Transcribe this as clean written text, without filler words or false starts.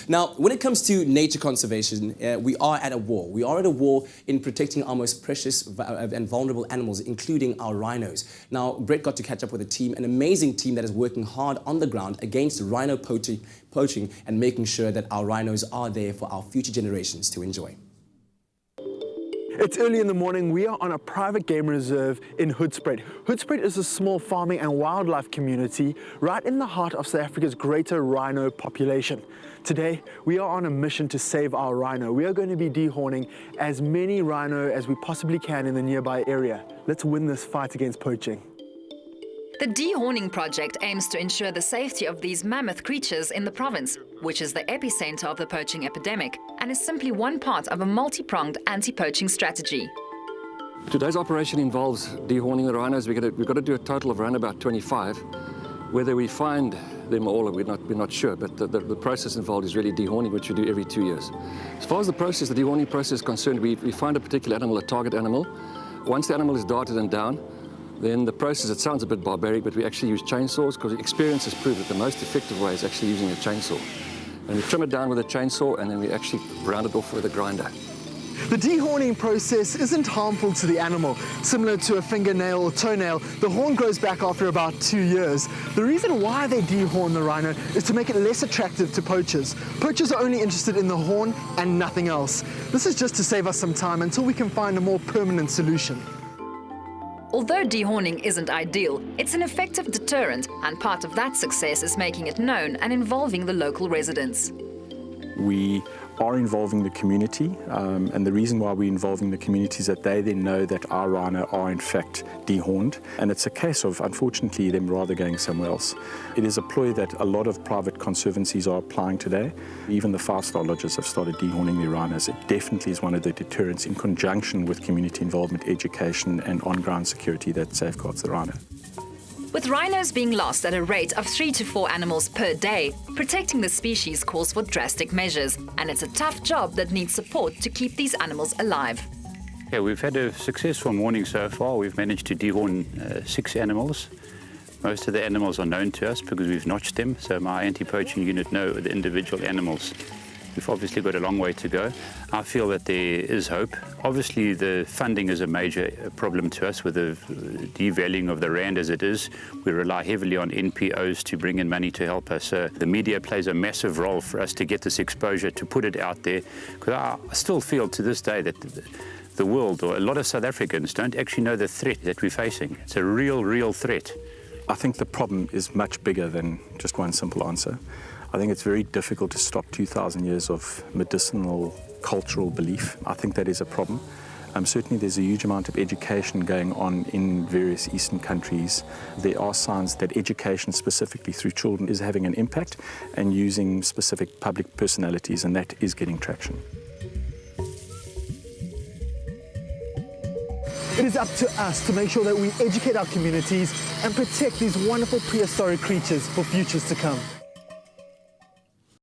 Now, when it comes to nature conservation, we are at a war. We are at a war in protecting our most precious and vulnerable animals, including our rhinos. Now, Brett got to catch up with a team, an amazing team that is working hard on the ground against rhino poaching and making sure that our rhinos are there for our future generations to enjoy. It's early in the morning. We are on a private game reserve in Hoedspruit. Hoedspruit is a small farming and wildlife community right in the heart of South Africa's greater rhino population. Today, we are on a mission to save our rhino. We are going to be dehorning as many rhino as we possibly can in the nearby area. Let's win this fight against poaching. The dehorning project aims to ensure the safety of these mammoth creatures in the province, which is the epicenter of the poaching epidemic, and is simply one part of a multi-pronged anti-poaching strategy. Today's operation involves dehorning the rhinos. We've got to do a total of around about 25. Whether we find them all, we're not sure, but the process involved is really dehorning, which we do every 2 years. As far as the dehorning process is concerned, we find a particular animal, a target animal. Once the animal is darted and down, then the process, it sounds a bit barbaric, but we actually use chainsaws because experience has proved that the most effective way is actually using a chainsaw. And we trim it down with a chainsaw and then we actually round it off with a grinder. The dehorning process isn't harmful to the animal. Similar to a fingernail or toenail, the horn grows back after about 2 years. The reason why they dehorn the rhino is to make it less attractive to poachers. Poachers are only interested in the horn and nothing else. This is just to save us some time until we can find a more permanent solution. Although dehorning isn't ideal, it's an effective deterrent, and part of that success is making it known and involving the local residents. We are involving the community, and the reason why we're involving the community is that they then know that our rhino are in fact dehorned, and it's a case of, unfortunately, them rather going somewhere else. It is a ploy that a lot of private conservancies are applying today. Even the 5-star lodges have started dehorning their rhinos. It definitely is one of the deterrents in conjunction with community involvement, education and on-ground security that safeguards the rhino. With rhinos being lost at a rate of 3 to 4 animals per day, protecting the species calls for drastic measures, and it's a tough job that needs support to keep these animals alive. Yeah, we've had a successful morning so far. We've managed to dehorn 6 animals. Most of the animals are known to us because we've notched them, so my anti-poaching unit know the individual animals. We've obviously got a long way to go. I feel that there is hope. Obviously, the funding is a major problem to us with the devaluing of the rand as it is. We rely heavily on NPOs to bring in money to help us. The media plays a massive role for us to get this exposure, to put it out there. Because I still feel to this day that the world, or a lot of South Africans, don't actually know the threat that we're facing. It's a real threat. I think the problem is much bigger than just one simple answer. I think it's very difficult to stop 2,000 years of medicinal, cultural belief. I think that is a problem. Certainly there's a huge amount of education going on in various Eastern countries. There are signs that education specifically through children is having an impact and using specific public personalities, and that is getting traction. It is up to us to make sure that we educate our communities and protect these wonderful prehistoric creatures for futures to come.